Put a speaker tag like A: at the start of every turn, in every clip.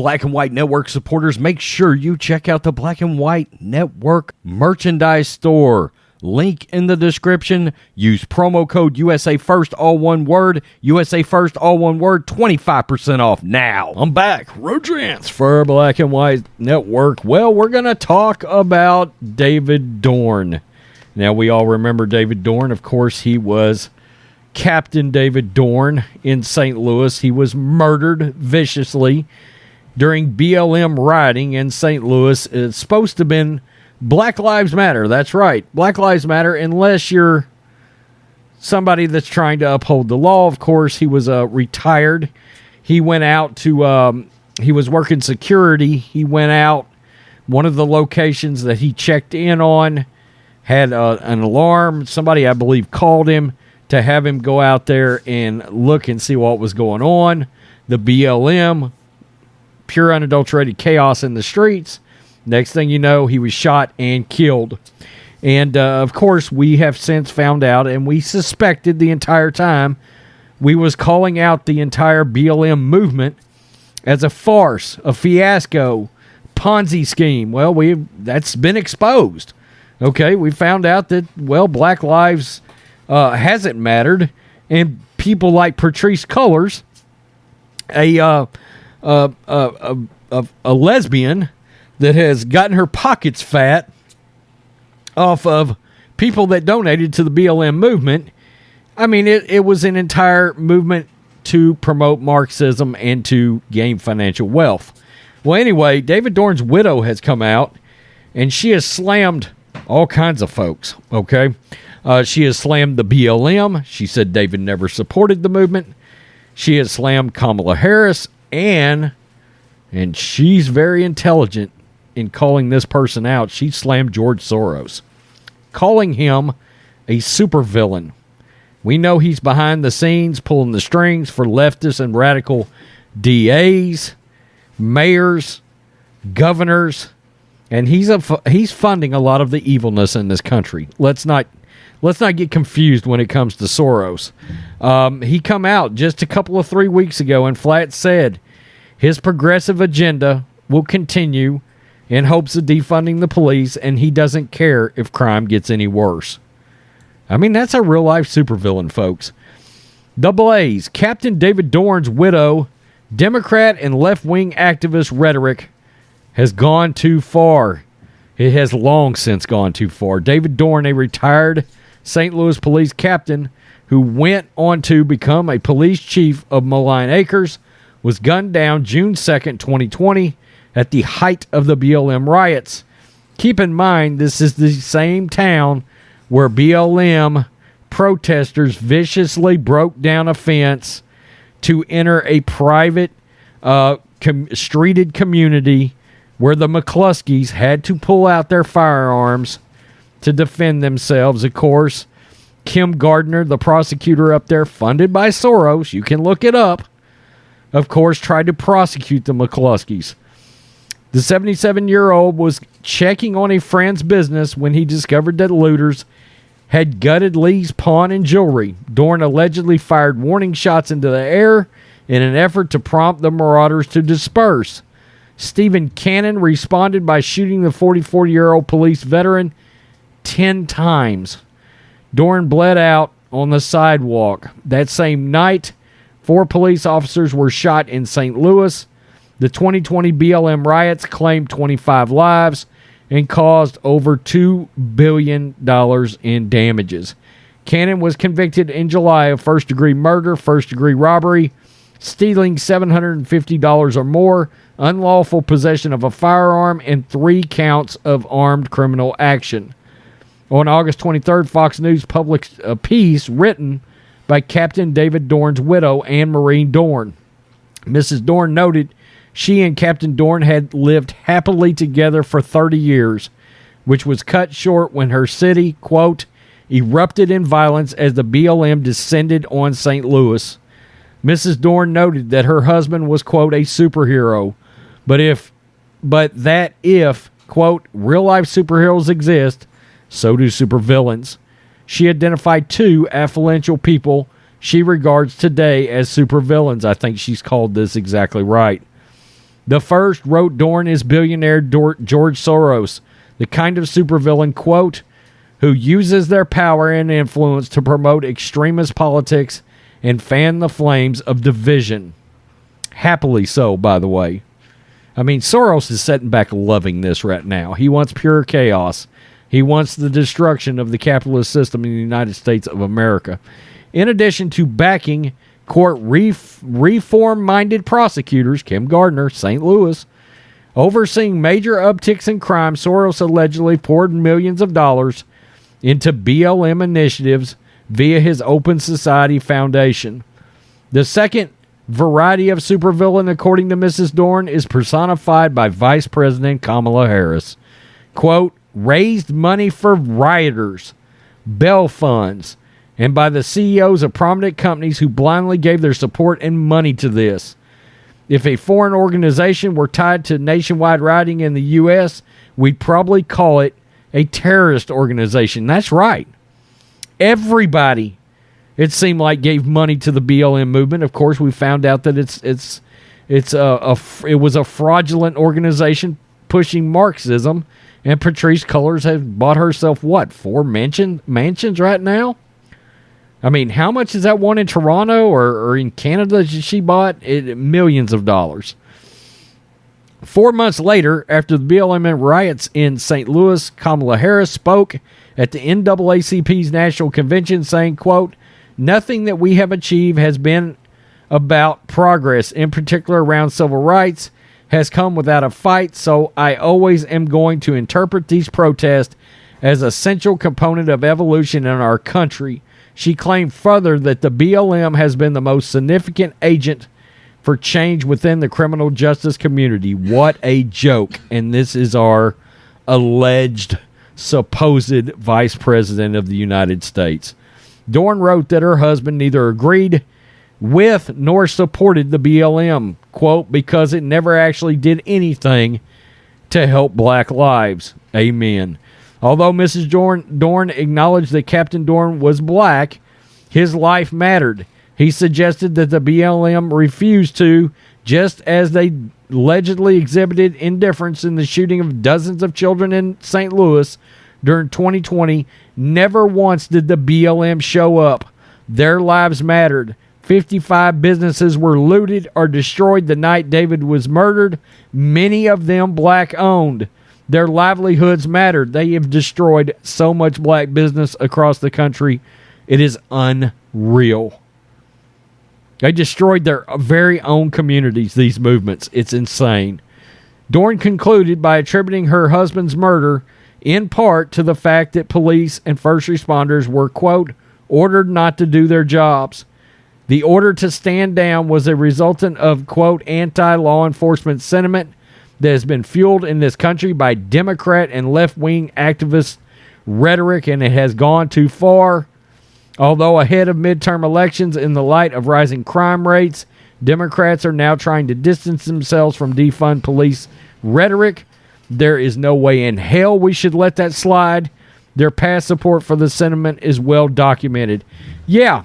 A: Black and White Network supporters, make sure you check out the Black and White Network merchandise store. Link in the description. Use promo code USA First, all one word. USA First, all one word. 25% off now. I'm back. Rodrance for Black and White Network. Well, we're going to talk about David Dorn. Now, we all remember David Dorn. Of course, he was Captain David Dorn in St. Louis. He was murdered viciously during BLM rioting in St. Louis. It's supposed to have been Black Lives Matter. That's right. Black Lives Matter, unless you're somebody that's trying to uphold the law. Of course, he was retired. He went out to, he was working security. He went out. One of the locations that he checked in on had an alarm. Somebody, I believe, called him to have him go out there and look and see what was going on. The BLM, pure unadulterated chaos in the streets. Next thing you know, he was shot and killed. And, of course, we have since found out, and we suspected the entire time, we was calling out the entire BLM movement as a farce, a fiasco, Ponzi scheme. Well, that's been exposed. Okay, we found out that, well, Black Lives hasn't mattered, and people like Patrice Cullors, a lesbian that has gotten her pockets fat off of people that donated to the BLM movement. I mean, it was an entire movement to promote Marxism and to gain financial wealth. Well, anyway, David Dorn's widow has come out, and she has slammed all kinds of folks, okay? She has slammed the BLM. She said David never supported the movement. She has slammed Kamala Harris, and she's very intelligent in calling this person out. She slammed George Soros, calling him a supervillain. We know he's behind the scenes pulling the strings for leftists and radical DAs, mayors, governors, and he's funding a lot of the evilness in this country. Let's not get confused when it comes to Soros. He come out just a couple of 3 weeks ago and flat said his progressive agenda will continue in hopes of defunding the police, and he doesn't care if crime gets any worse. I mean, that's a real-life supervillain, folks. The Blaze, Captain David Dorn's widow, Democrat and left-wing activist rhetoric has gone too far. It has long since gone too far. David Dorn, a retired St. Louis police captain who went on to become a police chief of Moline Acres, was gunned down June 2nd, 2020, at the height of the BLM riots. Keep in mind, this is the same town where BLM protesters viciously broke down a fence to enter a private streeted community where the McCluskeys had to pull out their firearms to defend themselves. Of course, Kim Gardner, the prosecutor up there, funded by Soros, you can look it up, of course, tried to prosecute the McCluskeys. The 77-year-old was checking on a friend's business when he discovered that looters had gutted Lee's pawn and jewelry. Dorn allegedly fired warning shots into the air in an effort to prompt the marauders to disperse. Stephen Cannon responded by shooting the 44-year-old police veteran 10 times. Dorn bled out on the sidewalk. That same night, 4 police officers were shot in St. Louis. The 2020 BLM riots claimed 25 lives and caused over $2 billion in damages. Cannon was convicted in July of first-degree murder, first-degree robbery, stealing $750 or more, unlawful possession of a firearm, and 3 counts of armed criminal action. On August 23rd, Fox News published a piece written by Captain David Dorn's widow, Anne Marie Dorn. Mrs. Dorn noted she and Captain Dorn had lived happily together for 30 years, which was cut short when her city, quote, erupted in violence as the BLM descended on St. Louis. Mrs. Dorn noted that her husband was, quote, a superhero, but that if, quote, real-life superheroes exist, so do supervillains. She identified 2 affluential people she regards today as supervillains. I think she's called this exactly right. The first, wrote Dorn, is billionaire George Soros, the kind of supervillain, quote, who uses their power and influence to promote extremist politics and fan the flames of division. Happily so, by the way. I mean, Soros is sitting back loving this right now. He wants pure chaos. He wants the destruction of the capitalist system in the United States of America. In addition to backing court reform-minded prosecutors, Kim Gardner, St. Louis, overseeing major upticks in crime, Soros allegedly poured millions of dollars into BLM initiatives via his Open Society Foundation. The second variety of supervillain, according to Mrs. Dorn, is personified by Vice President Kamala Harris. Quote, raised money for rioters, bail funds, and by the CEOs of prominent companies who blindly gave their support and money to this. If a foreign organization were tied to nationwide rioting in the U.S., we'd probably call it a terrorist organization. That's right. Everybody, it seemed like, gave money to the BLM movement. Of course, we found out that it was a fraudulent organization pushing Marxism, and Patrisse Cullors has bought herself, what, 4 mansions right now? I mean, how much is that one in Toronto or in Canada she bought? Millions of dollars. 4 months later, after the BLM riots in St. Louis, Kamala Harris spoke at the NAACP's national convention saying, quote, nothing that we have achieved has been about progress, in particular around civil rights, has come without a fight, so I always am going to interpret these protests as an essential component of evolution in our country. She claimed further that the BLM has been the most significant agent for change within the criminal justice community. What a joke. And this is our alleged supposed vice president of the United States. Dorn wrote that her husband neither agreed with nor supported the BLM, quote, because it never actually did anything to help black lives. Amen. Although Mrs. Dorn acknowledged that Captain Dorn was black, his life mattered. He suggested that the BLM refused to, just as they allegedly exhibited indifference in the shooting of dozens of children in St. Louis during 2020. Never once did the BLM show up. Their lives mattered. 55 businesses were looted or destroyed the night David was murdered, many of them black-owned. Their livelihoods mattered. They have destroyed so much black business across the country. It is unreal. They destroyed their very own communities, these movements. It's insane. Dorn concluded by attributing her husband's murder in part to the fact that police and first responders were, quote, ordered not to do their jobs. The order to stand down was a resultant of, quote, anti-law enforcement sentiment that has been fueled in this country by Democrat and left-wing activist rhetoric, and it has gone too far. Although ahead of midterm elections, in the light of rising crime rates, Democrats are now trying to distance themselves from defund police rhetoric. There is no way in hell we should let that slide. Their past support for the sentiment is well documented. Yeah,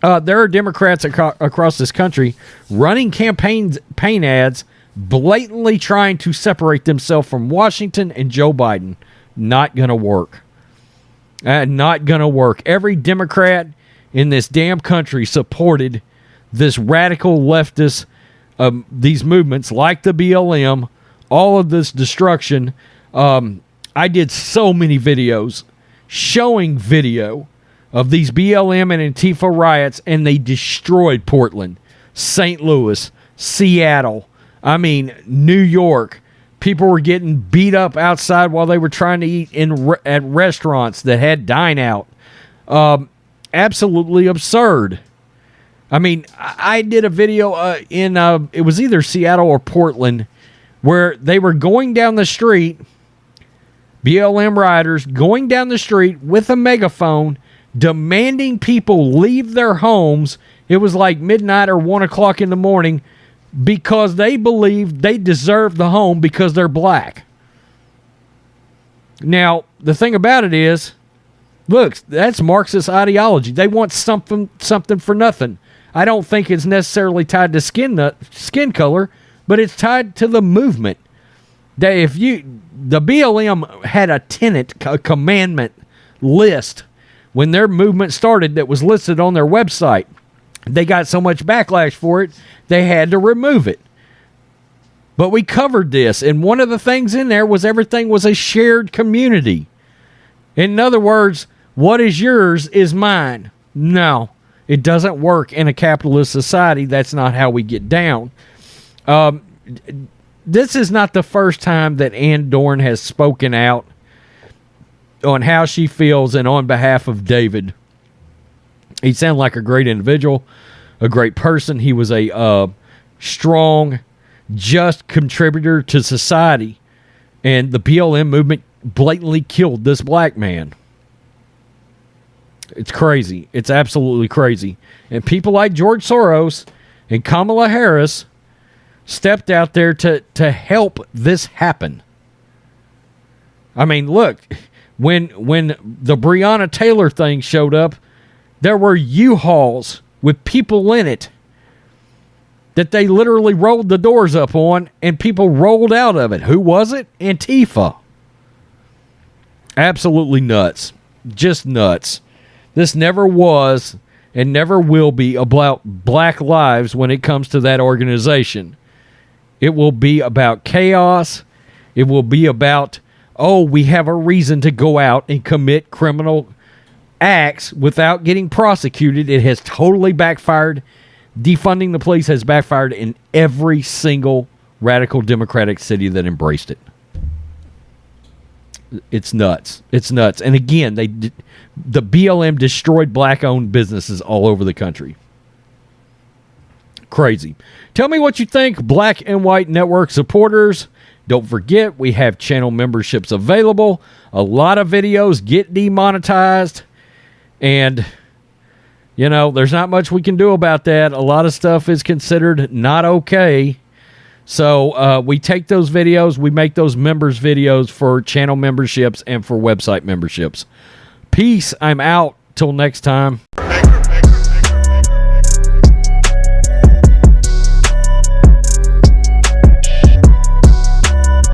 A: there are Democrats across this country running campaign ads, blatantly trying to separate themselves from Washington and Joe Biden. Not going to work. Not going to work. Every Democrat in this damn country supported this radical leftist, these movements like the BLM, all of this destruction. I did so many videos showing video of these BLM and Antifa riots, and they destroyed Portland, St. Louis, Seattle, New York. People were getting beat up outside while they were trying to eat at restaurants that had dine out. Absolutely absurd. I did a video in it was either Seattle or Portland, where they were going down the street, BLM rioters going down the street with a megaphone, demanding people leave their homes. It was like midnight or 1 o'clock in the morning, because they believed they deserved the home because they're black. Now, the thing about it is, look, that's Marxist ideology. They want something for nothing. I don't think it's necessarily tied to skin color, but it's tied to the movement. That the BLM had a tenet, a commandment list when their movement started that was listed on their website. They got so much backlash for it, they had to remove it. But we covered this, and one of the things in there was everything was a shared community. In other words, what is yours is mine. No, it doesn't work in a capitalist society. That's not how we get down. This is not the first time that Ann Dorn has spoken out on how she feels and on behalf of David. He sounded like a great individual, a great person. He was a strong, just contributor to society. And the BLM movement blatantly killed this black man. It's crazy. It's absolutely crazy. And people like George Soros and Kamala Harris stepped out there to help this happen. I mean, look, when the Breonna Taylor thing showed up, there were U-Hauls with people in it that they literally rolled the doors up on, and people rolled out of it. Who was it? Antifa. Absolutely nuts. Just nuts. This never was and never will be about black lives when it comes to that organization. It will be about chaos. It will be about, we have a reason to go out and commit criminal acts without getting prosecuted. It has totally backfired. Defunding the police has backfired in every single radical Democratic city that embraced it. It's nuts. It's nuts. And again, the BLM destroyed black-owned businesses all over the country. Crazy. Tell me what you think, Black and White Network supporters. Don't forget, we have channel memberships available. A lot of videos get demonetized. And, there's not much we can do about that. A lot of stuff is considered not okay. So we take those videos, we make those members videos for channel memberships and for website memberships. Peace. I'm out. Till next time.